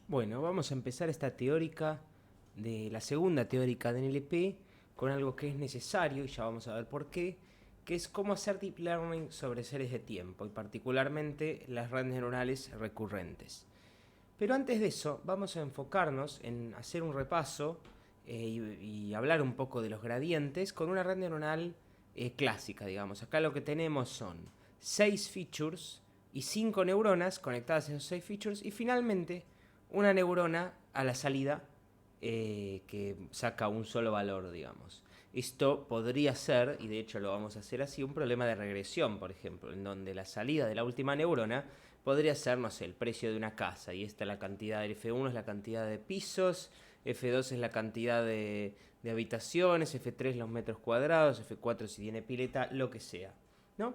Bueno, vamos a empezar esta teórica de la segunda teórica de NLP con algo que es necesario, y ya vamos a ver por qué, que es cómo hacer deep learning sobre series de tiempo, y particularmente las redes neuronales recurrentes. Pero antes de eso, vamos a enfocarnos en hacer un repaso y hablar un poco de los gradientes con una red neuronal clásica, digamos. Acá lo que tenemos son 6 features y 5 neuronas conectadas a esos 6 features, y finalmente una neurona a la salida que saca un solo valor, digamos. Esto podría ser, y de hecho lo vamos a hacer así, un problema de regresión, por ejemplo, en donde la salida de la última neurona podría ser, no sé, el precio de una casa, y esta la cantidad del F1 es la cantidad de pisos, F2 es la cantidad de habitaciones, F3 los metros cuadrados, F4 si tiene pileta, lo que sea, ¿no?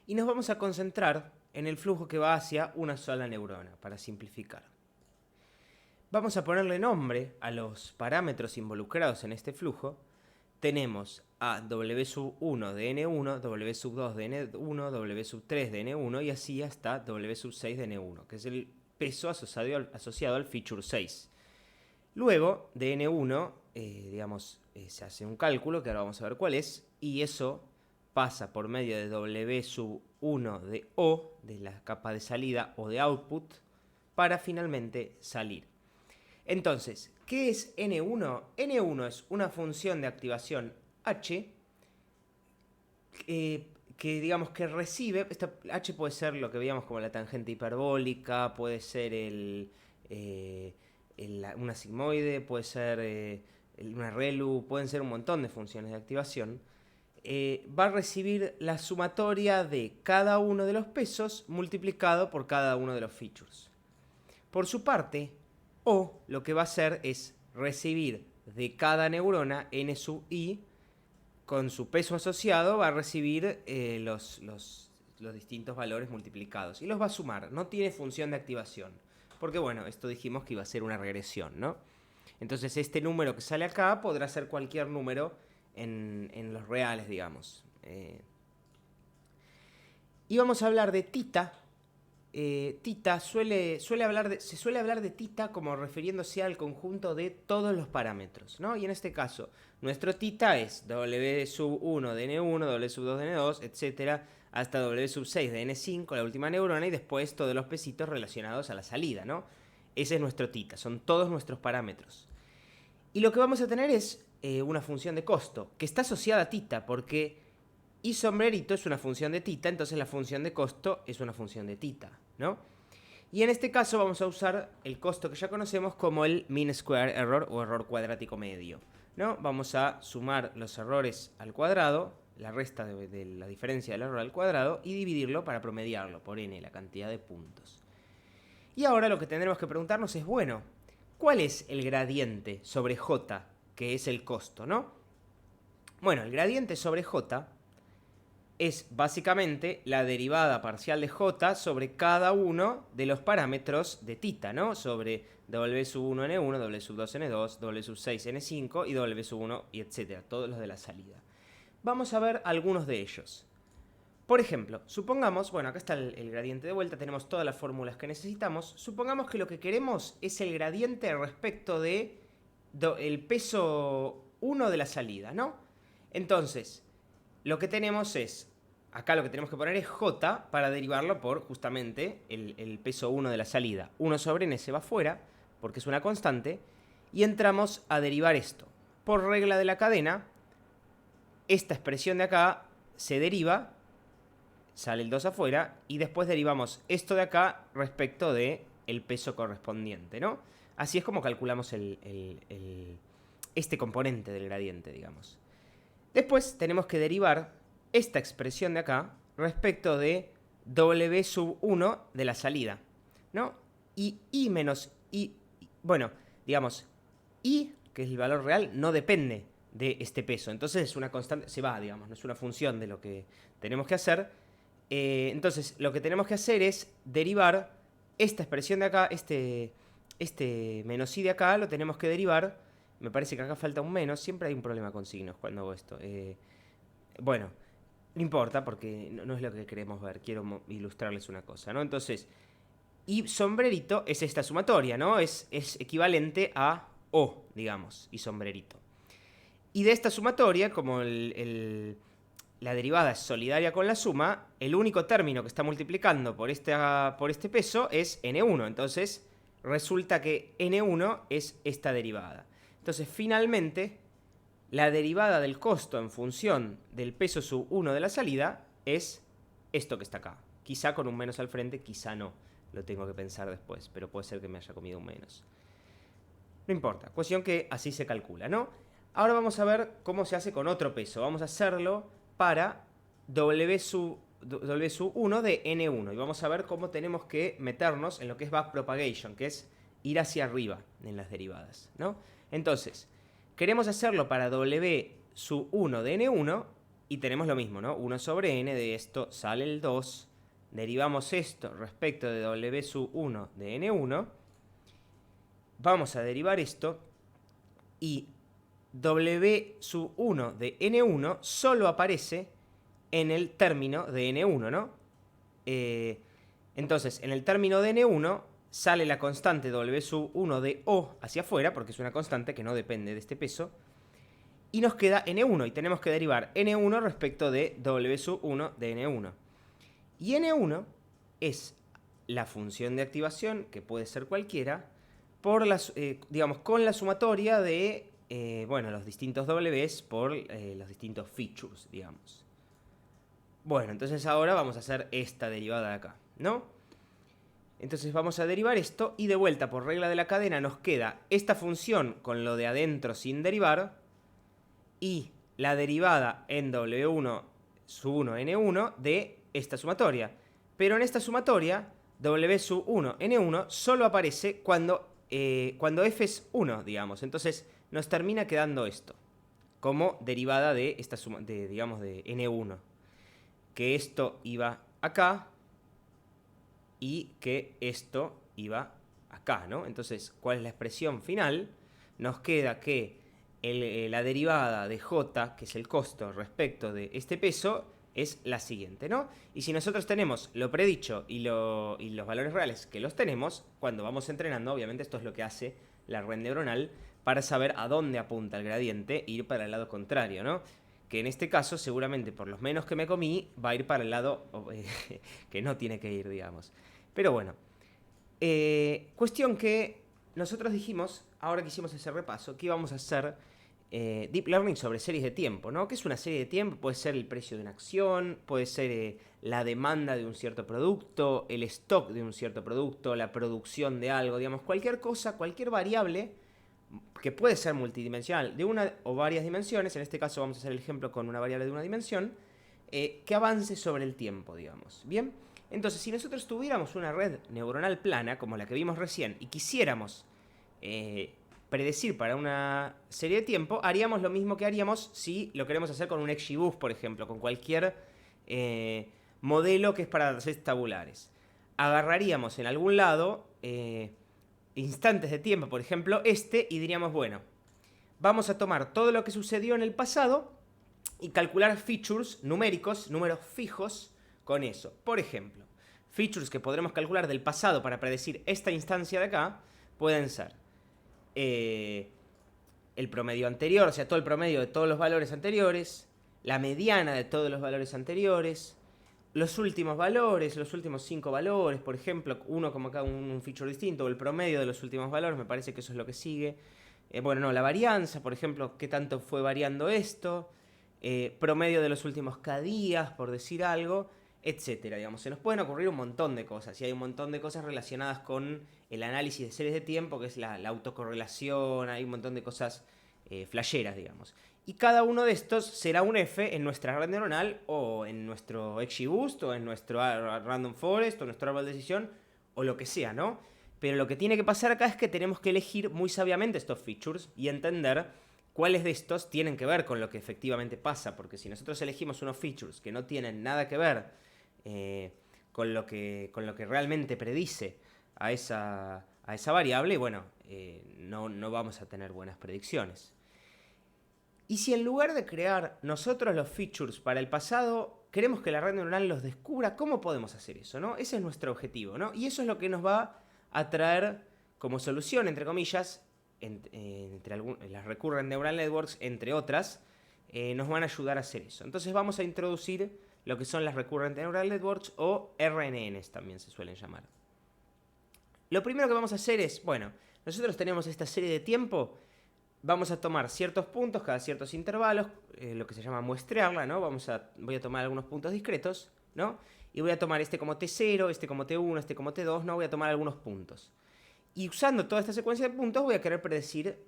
Y nos vamos a concentrar en el flujo que va hacia una sola neurona, para simplificar. Vamos a ponerle nombre a los parámetros involucrados en este flujo. Tenemos a W1 de N1, W2 de N1, W3 de N1 y así hasta W6 de N1, que es el peso asociado al feature 6. Luego de N1, se hace un cálculo, que ahora vamos a ver cuál es, y eso pasa por medio de W1 de O, de la capa de salida o de output, para finalmente salir. Entonces, ¿qué es N1? N1 es una función de activación H que digamos que recibe, esta H puede ser lo que veíamos como la tangente hiperbólica, puede ser una sigmoide, puede ser una ReLU, pueden ser un montón de funciones de activación. Va a recibir la sumatoria de cada uno de los pesos multiplicado por cada uno de los features. Por su parte, O lo que va a hacer es recibir de cada neurona n sub i, con su peso asociado va a recibir los distintos valores multiplicados y los va a sumar. No tiene función de activación, porque bueno, esto dijimos que iba a ser una regresión, ¿no? Entonces este número que sale acá podrá ser cualquier número en los reales, digamos. Y vamos a hablar de tita. Tita se suele hablar de tita como refiriéndose al conjunto de todos los parámetros, ¿no? Y en este caso, nuestro tita es W sub 1 de N1, W sub 2 de N2, etcétera, hasta W sub 6 de N5, la última neurona, y después todos los pesitos relacionados a la salida, ¿no? Ese es nuestro tita, son todos nuestros parámetros. Y lo que vamos a tener es una función de costo, que está asociada a tita, porque y sombrerito es una función de tita, entonces la función de costo es una función de tita, ¿no? Y en este caso vamos a usar el costo que ya conocemos como el mean square error o error cuadrático medio, ¿no? Vamos a sumar los errores al cuadrado, la resta de la diferencia del error al cuadrado, y dividirlo para promediarlo por n, la cantidad de puntos. Y ahora lo que tendremos que preguntarnos es, bueno, ¿cuál es el gradiente sobre j, que es el costo, ¿no? Bueno, el gradiente sobre j es básicamente la derivada parcial de j sobre cada uno de los parámetros de tita, ¿no? Sobre W1N1, W2N2, W6N5 y W1 y etcétera, todos los de la salida. Vamos a ver algunos de ellos. Por ejemplo, supongamos, bueno, acá está el gradiente de vuelta, tenemos todas las fórmulas que necesitamos. Supongamos que lo que queremos es el gradiente respecto de el peso 1 de la salida, ¿no? Entonces, lo que tenemos es, acá lo que tenemos que poner es j para derivarlo por justamente el peso 1 de la salida. 1 sobre n se va fuera, porque es una constante, y entramos a derivar esto. Por regla de la cadena, esta expresión de acá se deriva, sale el 2 afuera, y después derivamos esto de acá respecto de el peso correspondiente, ¿no? Así es como calculamos este componente del gradiente, digamos. Después tenemos que derivar esta expresión de acá respecto de W sub 1 de la salida, ¿no? Y I menos I, bueno, digamos, I, que es el valor real, no depende de este peso. Entonces es una constante, se va, digamos, no es una función de lo que tenemos que hacer. Entonces lo que tenemos que hacer es derivar esta expresión de acá, este menos I de acá, lo tenemos que derivar. Me parece que acá falta un menos, siempre hay un problema con signos cuando hago esto. Bueno, no importa porque no es lo que queremos ver, quiero ilustrarles una cosa, ¿no? Entonces, Y sombrerito es esta sumatoria, ¿no? Es equivalente a O, digamos, y sombrerito. Y de esta sumatoria, como la derivada es solidaria con la suma, el único término que está multiplicando por este peso es n1. Entonces, resulta que n1 es esta derivada. Entonces, finalmente, la derivada del costo en función del peso sub 1 de la salida es esto que está acá. Quizá con un menos al frente, quizá no. Lo tengo que pensar después, pero puede ser que me haya comido un menos. No importa, cuestión que así se calcula, ¿no? Ahora vamos a ver cómo se hace con otro peso. Vamos a hacerlo para W sub 1 de N1. Y vamos a ver cómo tenemos que meternos en lo que es backpropagation, que es ir hacia arriba en las derivadas, ¿no? Entonces, queremos hacerlo para W sub 1 de N1 y tenemos lo mismo, ¿no? 1 sobre N de esto sale el 2. Derivamos esto respecto de W sub 1 de N1. Vamos a derivar esto y W sub 1 de N1 solo aparece en el término de N1, ¿no? Entonces, en el término de N1 sale la constante W sub 1 de O hacia afuera, porque es una constante que no depende de este peso, y nos queda N1, y tenemos que derivar N1 respecto de W sub 1 de N1. Y N1 es la función de activación, que puede ser cualquiera, por digamos, con la sumatoria de los distintos Ws por los distintos features, digamos. Bueno, entonces ahora vamos a hacer esta derivada de acá, ¿no? Entonces vamos a derivar esto y de vuelta por regla de la cadena nos queda esta función con lo de adentro sin derivar y la derivada en W1 sub 1 N1 de esta sumatoria. Pero en esta sumatoria W sub 1 N1 solo aparece cuando f es 1, digamos. Entonces nos termina quedando esto como derivada de esta digamos, de N1. Que esto iba acá y que esto iba acá, ¿no? Entonces, ¿cuál es la expresión final? Nos queda que la derivada de J, que es el costo respecto de este peso, es la siguiente, ¿no? Y si nosotros tenemos lo predicho y los valores reales que los tenemos, cuando vamos entrenando, obviamente esto es lo que hace la red neuronal para saber a dónde apunta el gradiente e ir para el lado contrario, ¿no? Que en este caso, seguramente por los menos que me comí, va a ir para el lado que no tiene que ir, digamos. Pero bueno, cuestión que nosotros dijimos, ahora que hicimos ese repaso, que íbamos a hacer Deep Learning sobre series de tiempo, ¿no? ¿Qué es una serie de tiempo? Puede ser el precio de una acción, puede ser la demanda de un cierto producto, el stock de un cierto producto, la producción de algo, digamos, cualquier cosa, cualquier variable que puede ser multidimensional de una o varias dimensiones, en este caso vamos a hacer el ejemplo con una variable de una dimensión, que avance sobre el tiempo, digamos. Bien, entonces si nosotros tuviéramos una red neuronal plana, como la que vimos recién, y quisiéramos predecir para una serie de tiempo, haríamos lo mismo que haríamos si lo queremos hacer con un XGBoost, por ejemplo, con cualquier modelo que es para datasets tabulares. Agarraríamos en algún lado instantes de tiempo, por ejemplo y diríamos, bueno, vamos a tomar todo lo que sucedió en el pasado y calcular features numéricos, números fijos, con eso. Por ejemplo, features que podremos calcular del pasado para predecir esta instancia de acá, pueden ser el promedio anterior, o sea, todo el promedio de todos los valores anteriores, la mediana de todos los valores anteriores, los últimos valores, los últimos 5 valores, por ejemplo, uno como acá un feature distinto, o el promedio de los últimos valores, me parece que eso es lo que sigue. La varianza, por ejemplo, qué tanto fue variando esto, promedio de los últimos K días, por decir algo, etcétera. Digamos, se nos pueden ocurrir un montón de cosas, y hay un montón de cosas relacionadas con el análisis de series de tiempo, que es la autocorrelación, hay un montón de cosas flasheras, digamos. Y cada uno de estos será un F en nuestra red neuronal o en nuestro XGBoost o en nuestro Random Forest o nuestro árbol de decisión o lo que sea, ¿no? Pero lo que tiene que pasar acá es que tenemos que elegir muy sabiamente estos features y entender cuáles de estos tienen que ver con lo que efectivamente pasa. Porque si nosotros elegimos unos features que no tienen nada que ver con lo que realmente predice a esa variable, bueno, no vamos a tener buenas predicciones. Y si en lugar de crear nosotros los features para el pasado, queremos que la red neuronal los descubra, ¿cómo podemos hacer eso, no? Ese es nuestro objetivo, ¿no? Y eso es lo que nos va a traer como solución, entre comillas, las Recurrent Neural Networks, entre otras, nos van a ayudar a hacer eso. Entonces vamos a introducir lo que son las Recurrent Neural Networks o RNNs también se suelen llamar. Lo primero que vamos a hacer es, bueno, nosotros tenemos esta serie de tiempo, vamos a tomar ciertos puntos cada ciertos intervalos, lo que se llama muestrearla, ¿no? Voy a tomar algunos puntos discretos, ¿no? Y voy a tomar este como T0, este como T1, este como T2, ¿no? Voy a tomar algunos puntos. Y usando toda esta secuencia de puntos voy a querer predecir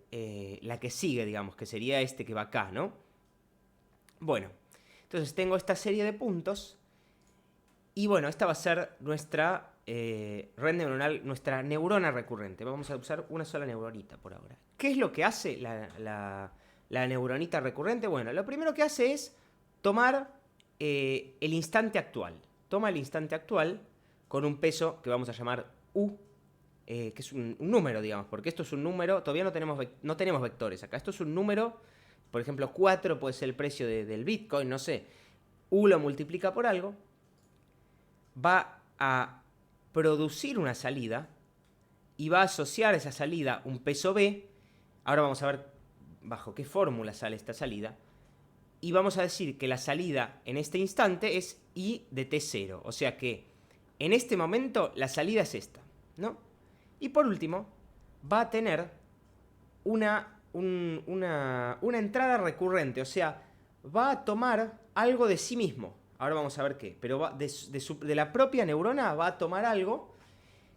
la que sigue, digamos, que sería este que va acá, ¿no? Bueno, entonces tengo esta serie de puntos y bueno, esta va a ser nuestra red neuronal, nuestra neurona recurrente. Vamos a usar una sola neuronita por ahora. ¿Qué es lo que hace la neuronita recurrente? Bueno, lo primero que hace es tomar el instante actual. Toma el instante actual con un peso que vamos a llamar U, que es un número, digamos, porque esto es un número, todavía no tenemos vectores acá. Esto es un número, por ejemplo, 4 puede ser el precio del Bitcoin, no sé. U lo multiplica por algo, va a producir una salida y va a asociar a esa salida un peso B. Ahora vamos a ver bajo qué fórmula sale esta salida. Y vamos a decir que la salida en este instante es I de T0. O sea que en este momento la salida es esta, ¿no? Y por último, va a tener una entrada recurrente. O sea, va a tomar algo de sí mismo. Ahora vamos a ver qué. Pero de la propia neurona va a tomar algo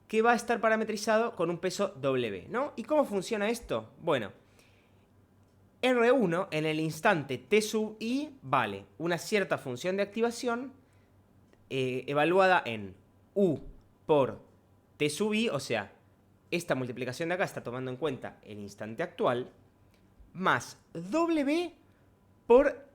que va a estar parametrizado con un peso W, ¿no? ¿Y cómo funciona esto? Bueno, R1 en el instante T sub I vale una cierta función de activación evaluada en U por T sub I, o sea, esta multiplicación de acá está tomando en cuenta el instante actual, más W por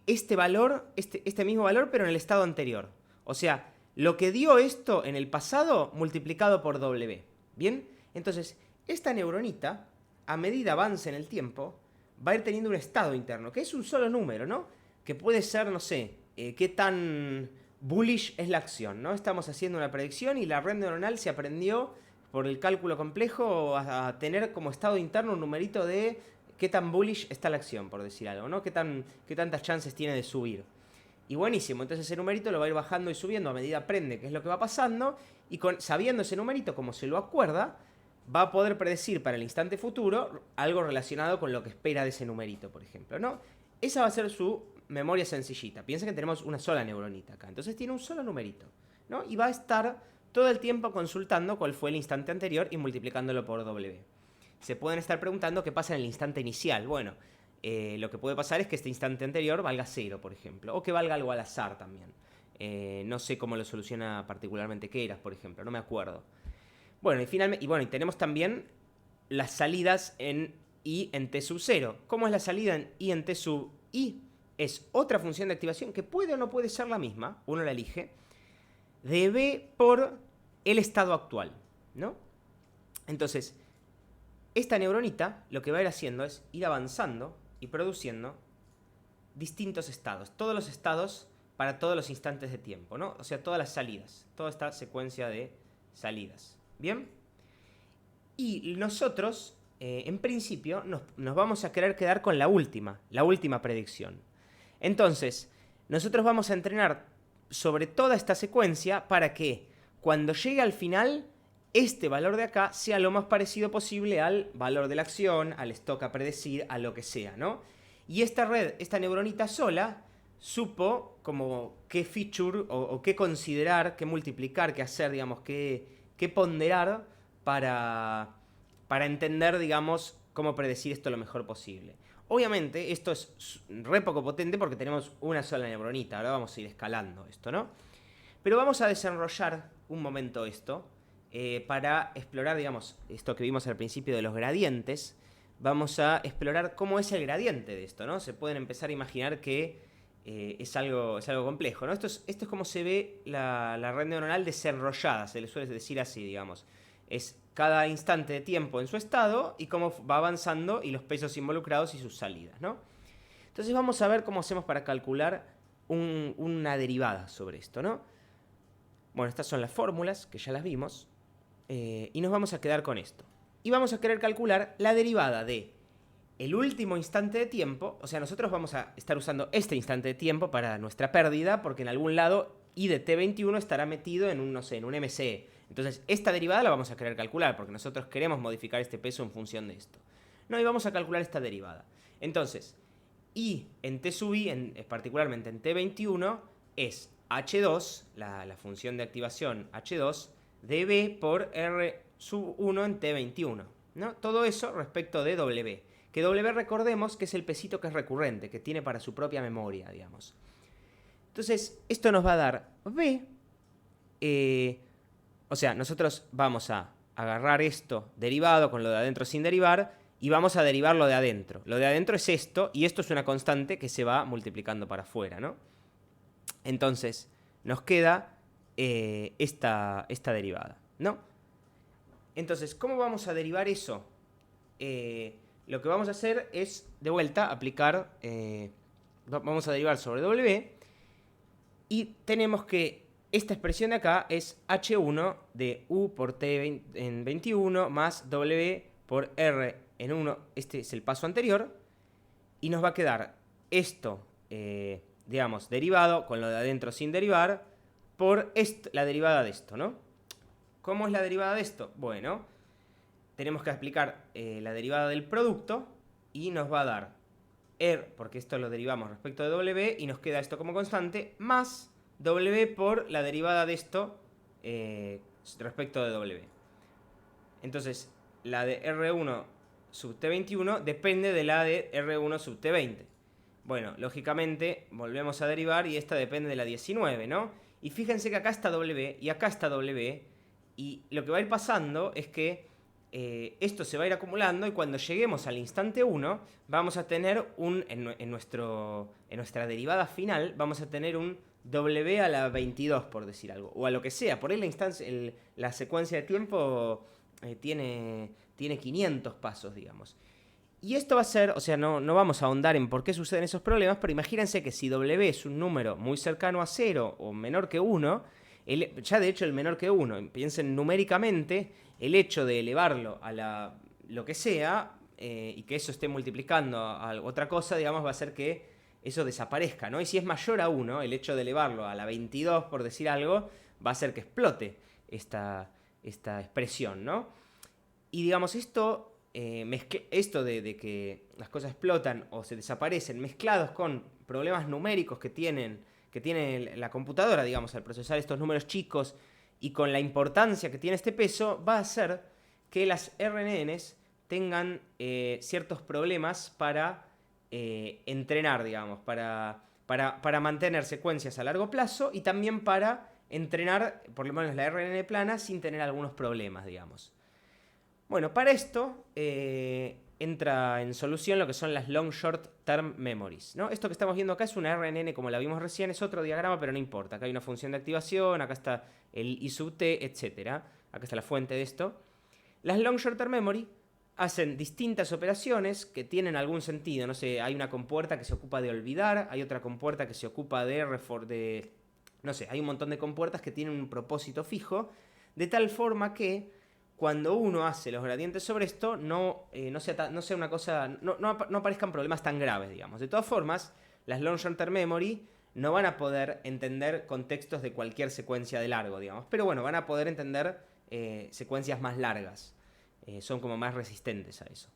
este valor, este mismo valor, pero en el estado anterior. O sea, lo que dio esto en el pasado multiplicado por W. ¿Bien? Entonces, esta neuronita, a medida avance en el tiempo, va a ir teniendo un estado interno, que es un solo número, ¿no? Que puede ser, no sé, qué tan bullish es la acción, ¿no? Estamos haciendo una predicción y la red neuronal se aprendió por el cálculo complejo a tener como estado interno un numerito de qué tan bullish está la acción, por decir algo, ¿no? Qué tantas chances tiene de subir. Y buenísimo, entonces ese numerito lo va a ir bajando y subiendo a medida aprende qué es lo que va pasando, y sabiendo ese numerito, como se lo acuerda, va a poder predecir para el instante futuro algo relacionado con lo que espera de ese numerito, por ejemplo, ¿no? Esa va a ser su memoria sencillita. Piensen que tenemos una sola neuronita acá, entonces tiene un solo numerito, ¿no? Y va a estar todo el tiempo consultando cuál fue el instante anterior y multiplicándolo por W. Se pueden estar preguntando qué pasa en el instante inicial. Bueno, lo que puede pasar es que este instante anterior valga 0, por ejemplo, o que valga algo al azar también. No sé cómo lo soluciona particularmente Keras, por ejemplo, no me acuerdo. Bueno, y tenemos también las salidas en I en T sub 0. ¿Cómo es la salida en I en T sub I? Es otra función de activación que puede o no puede ser la misma, uno la elige, de B por el estado actual, ¿no? Entonces, esta neuronita lo que va a ir haciendo es ir avanzando y produciendo distintos estados, todos los estados para todos los instantes de tiempo, ¿no? O sea, todas las salidas, toda esta secuencia de salidas. ¿Bien? Y nosotros, en principio, nos vamos a querer quedar con la última predicción. Entonces, nosotros vamos a entrenar sobre toda esta secuencia para que cuando llegue al final, este valor de acá sea lo más parecido posible al valor de la acción, al stock a predecir, a lo que sea, ¿no? Y esta red, esta neuronita sola, supo como qué feature o qué considerar, qué multiplicar, qué hacer, digamos, qué ponderar para entender, digamos, cómo predecir esto lo mejor posible. Obviamente, esto es re poco potente porque tenemos una sola neuronita. Ahora vamos a ir escalando esto, ¿no? Pero vamos a desenrollar un momento esto para explorar, digamos, esto que vimos al principio de los gradientes. Vamos a explorar cómo es el gradiente de esto, ¿no? Se pueden empezar a imaginar que es algo complejo, ¿no? Esto es como se ve la red neuronal desenrollada, se le suele decir así, digamos. Es cada instante de tiempo en su estado y cómo va avanzando y los pesos involucrados y sus salidas, ¿no? Entonces vamos a ver cómo hacemos para calcular una derivada sobre esto, ¿no? Bueno, estas son las fórmulas, que ya las vimos, y nos vamos a quedar con esto. Y vamos a querer calcular la derivada de el último instante de tiempo, o sea, nosotros vamos a estar usando este instante de tiempo para nuestra pérdida, porque en algún lado I de T21 estará metido en un, no sé, en un MCE. Entonces, esta derivada la vamos a querer calcular, porque nosotros queremos modificar este peso en función de esto. No, y vamos a calcular esta derivada. Entonces, I en T sub I, particularmente en T21, es H2, la función de activación H2, de B por R sub 1 en T21, ¿no? Todo eso respecto de W. Que W recordemos que es el pesito que es recurrente, que tiene para su propia memoria, digamos. Entonces, esto nos va a dar B. O sea, nosotros vamos a agarrar esto derivado con lo de adentro sin derivar y vamos a derivar lo de adentro. Lo de adentro es esto y esto es una constante que se va multiplicando para afuera, ¿no? Entonces, nos queda esta derivada, ¿no? Entonces, ¿cómo vamos a derivar eso? Lo que vamos a hacer es, de vuelta, aplicar, vamos a derivar sobre W, y tenemos que esta expresión de acá es H1 de U por T en 21 más W por R en 1, este es el paso anterior, y nos va a quedar esto, digamos, derivado con lo de adentro sin derivar, por la derivada de esto, ¿no? ¿Cómo es la derivada de esto? Bueno, tenemos que aplicar la derivada del producto y nos va a dar R, porque esto lo derivamos respecto de W, y nos queda esto como constante, más W por la derivada de esto respecto de W. Entonces, la de R1 sub T21 depende de la de R1 sub T20. Bueno, lógicamente, volvemos a derivar y esta depende de la 19, ¿no? Y fíjense que acá está W y acá está W, y lo que va a ir pasando es que esto se va a ir acumulando y cuando lleguemos al instante 1 vamos a tener en nuestra derivada final vamos a tener un W a la 22, por decir algo, o a lo que sea. Por ahí la secuencia de tiempo tiene 500 pasos, digamos. Y esto va a ser, o sea, no vamos a ahondar en por qué suceden esos problemas, pero imagínense que si W es un número muy cercano a 0 o menor que 1, ya de hecho el menor que 1, piensen numéricamente, el hecho de elevarlo a lo que sea y que eso esté multiplicando a otra cosa, digamos, va a hacer que eso desaparezca, ¿no? Y si es mayor a 1, el hecho de elevarlo a la 22, por decir algo, va a hacer que explote esta expresión, ¿no? Y digamos, esto de que las cosas explotan o se desaparecen mezclados con problemas numéricos que tiene la computadora, digamos, al procesar estos números chicos y con la importancia que tiene este peso, va a hacer que las RNNs tengan ciertos problemas para entrenar, digamos, para mantener secuencias a largo plazo y también para entrenar, por lo menos la RNN plana, sin tener algunos problemas, digamos. Bueno, para esto entra en solución lo que son las Long Short Term Memories, ¿no? Esto que estamos viendo acá es una RNN como la vimos recién, es otro diagrama, pero no importa. Acá hay una función de activación, acá está el I sub t, etc. Acá está la fuente de esto. Las Long Short Term Memory hacen distintas operaciones que tienen algún sentido. No sé, hay una compuerta que se ocupa de olvidar, hay otra compuerta que se ocupa no sé, hay un montón de compuertas que tienen un propósito fijo, de tal forma que cuando uno hace los gradientes sobre esto, no sea una cosa, no aparezcan problemas tan graves, digamos. De todas formas, las Long Short Term Memory no van a poder entender contextos de cualquier secuencia de largo, digamos. Pero bueno, van a poder entender secuencias más largas. Son como más resistentes a eso.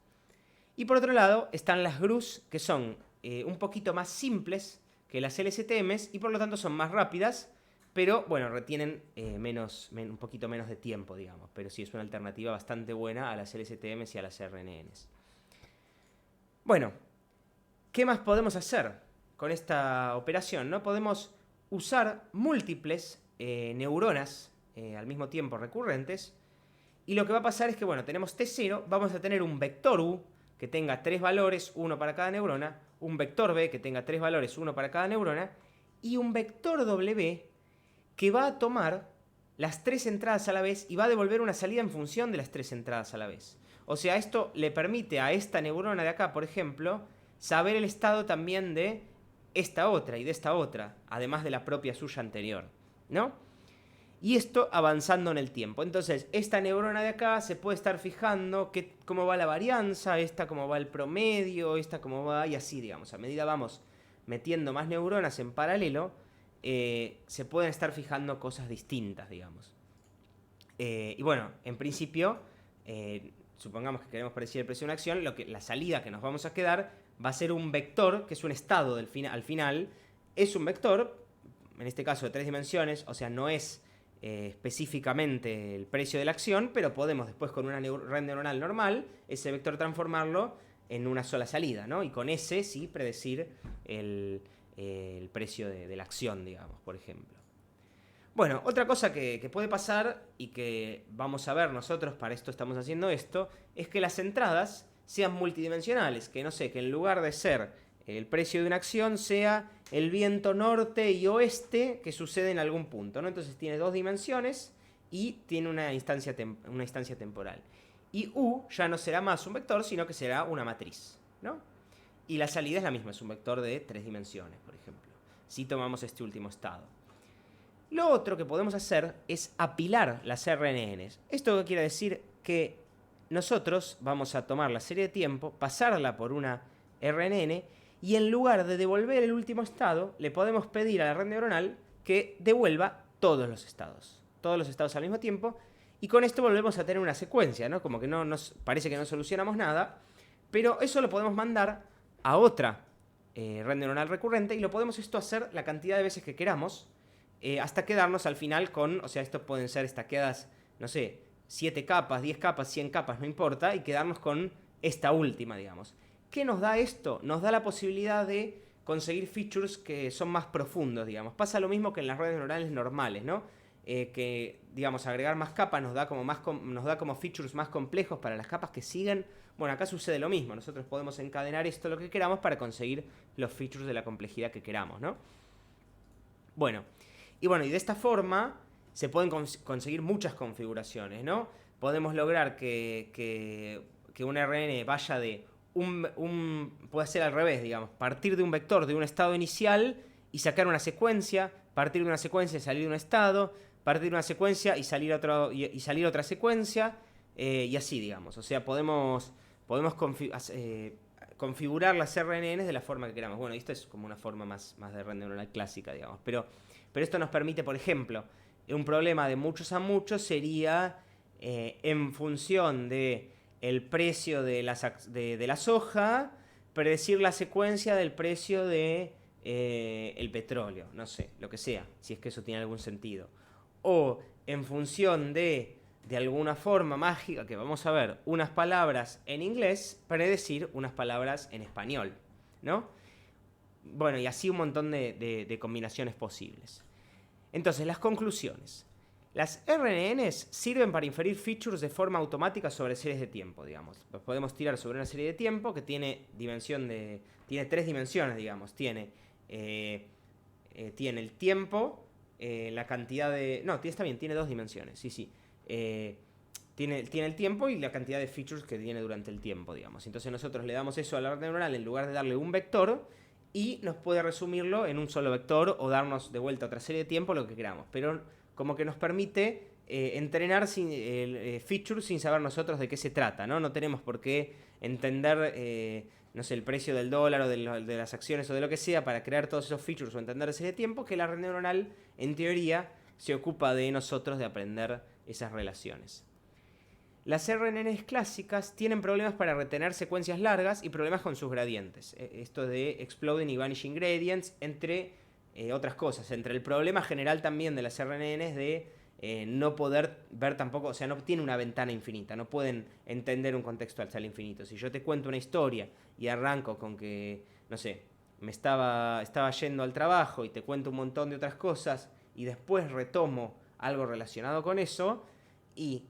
Y por otro lado, están las GRUs, que son un poquito más simples que las LSTMs y por lo tanto son más rápidas, pero bueno, retienen un poquito menos de tiempo, digamos. Pero sí es una alternativa bastante buena a las LSTMs y a las RNNs. Bueno, ¿qué más podemos hacer con esta operación, ¿no? Podemos usar múltiples neuronas al mismo tiempo recurrentes. Y lo que va a pasar es que, bueno, tenemos T0, vamos a tener un vector U que tenga 3 valores, 1 para cada neurona, un vector B que tenga 3 valores, 1 para cada neurona, y un vector W que va a tomar las 3 entradas a la vez y va a devolver una salida en función de las 3 entradas a la vez. O sea, esto le permite a esta neurona de acá, por ejemplo, saber el estado también de esta otra y de esta otra, además de la propia suya anterior, ¿no? Y esto avanzando en el tiempo. Entonces, esta neurona de acá se puede estar fijando cómo va la varianza, esta cómo va el promedio, esta cómo va, y así, digamos. A medida vamos metiendo más neuronas en paralelo, se pueden estar fijando cosas distintas, digamos. Y bueno, en principio, supongamos que queremos predecir el precio de una acción, la salida que nos vamos a quedar va a ser un vector, que es un estado al final. Es un vector, en este caso de 3 dimensiones, o sea, no es específicamente el precio de la acción, pero podemos después con una red neuronal normal, ese vector transformarlo en una sola salida, ¿no? Y con ese sí predecir el precio de la acción, digamos, por ejemplo. Bueno, otra cosa que puede pasar y que vamos a ver nosotros, para esto estamos haciendo esto, es que las entradas sean multidimensionales, que no sé, que en lugar de ser el precio de una acción sea el viento norte y oeste que sucede en algún punto, ¿no? Entonces tiene 2 dimensiones y tiene una instancia temporal. Y U ya no será más un vector, sino que será una matriz, ¿no? Y la salida es la misma, es un vector de 3 dimensiones, por ejemplo, si tomamos este último estado. Lo otro que podemos hacer es apilar las RNNs. ¿Esto qué quiere decir? Que nosotros vamos a tomar la serie de tiempo, pasarla por una RNN, y en lugar de devolver el último estado, le podemos pedir a la red neuronal que devuelva todos los estados al mismo tiempo, y con esto volvemos a tener una secuencia, ¿no? Como que parece que no solucionamos nada, pero eso lo podemos mandar a otra red neuronal recurrente, y lo podemos esto hacer la cantidad de veces que queramos, hasta quedarnos al final con, o sea, esto pueden ser estaqueadas, no sé, 7 capas, 10 capas, 100 capas, no importa, y quedarnos con esta última, digamos. ¿Qué nos da esto? Nos da la posibilidad de conseguir features que son más profundos, digamos. Pasa lo mismo que en las redes neuronales normales, ¿no? Que, digamos, agregar más capas nos da como features más complejos para las capas que siguen. Bueno, acá sucede lo mismo. Nosotros podemos encadenar esto lo que queramos para conseguir los features de la complejidad que queramos, ¿no? Bueno, y de esta forma se pueden conseguir muchas configuraciones, ¿no? Podemos lograr que una RNN vaya de puede ser al revés, digamos, partir de un vector de un estado inicial y sacar una secuencia, partir de una secuencia y salir de un estado, partir de una secuencia y salir otra secuencia, y así, digamos. O sea, podemos configurar las RNNs de la forma que queramos. Bueno, esto es como una forma más de red neuronal clásica, digamos. Pero esto nos permite, por ejemplo, un problema de muchos a muchos sería en función de el precio de la soja, predecir la secuencia del precio de el petróleo, no sé, lo que sea, si es que eso tiene algún sentido. O en función de alguna forma mágica, que vamos a ver, unas palabras en inglés, predecir unas palabras en español, ¿no? Bueno, y así un montón de combinaciones posibles. Entonces, las conclusiones. Las RNNs sirven para inferir features de forma automática sobre series de tiempo, digamos. Los podemos tirar sobre una serie de tiempo que tiene 3 dimensiones, digamos. Tiene el tiempo, la cantidad de... No, está bien, tiene 2 dimensiones, sí. Tiene el tiempo y la cantidad de features que tiene durante el tiempo, digamos. Entonces nosotros le damos eso a la red neuronal en lugar de darle un vector, y nos puede resumirlo en un solo vector o darnos de vuelta otra serie de tiempo, lo que queramos. Pero como que nos permite entrenar features sin saber nosotros de qué se trata, ¿no? No tenemos por qué entender, no sé, el precio del dólar o de las acciones o de lo que sea para crear todos esos features o entender ese tiempo, que la red neuronal, en teoría, se ocupa de nosotros de aprender esas relaciones. Las RNNs clásicas tienen problemas para retener secuencias largas y problemas con sus gradientes. Esto de exploding y vanishing gradients, entre otras cosas. Entre el problema general también de las RNNs de no poder ver tampoco, o sea, no tiene una ventana infinita, no pueden entender un contexto al infinito. Si yo te cuento una historia y arranco con que, no sé, estaba yendo al trabajo y te cuento un montón de otras cosas y después retomo algo relacionado con eso, y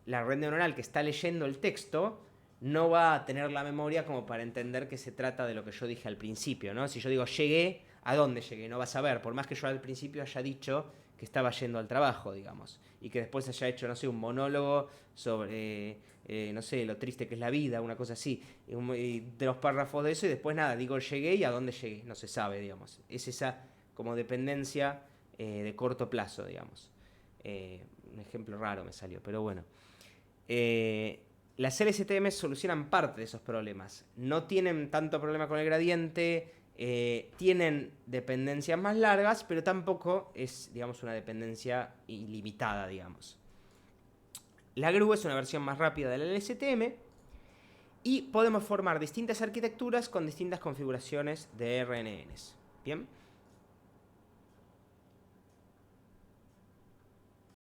la red neuronal que está leyendo el texto no va a tener la memoria como para entender que se trata de lo que yo dije al principio, ¿no? Si yo digo llegué, ¿a dónde llegué? No vas a ver, por más que yo al principio haya dicho que estaba yendo al trabajo, digamos. Y que después haya hecho, no sé, un monólogo sobre, no sé, lo triste que es la vida, una cosa así. Y de los párrafos de eso y después nada, digo, llegué y a dónde llegué, no se sabe, digamos. Es esa como dependencia de corto plazo, digamos. Un ejemplo raro me salió, pero bueno. Las LSTM solucionan parte de esos problemas. No tienen tanto problema con el gradiente, tienen dependencias más largas, pero tampoco es, digamos, una dependencia ilimitada, digamos. La GRU es una versión más rápida de la LSTM y podemos formar distintas arquitecturas con distintas configuraciones de RNNs. ¿Bien?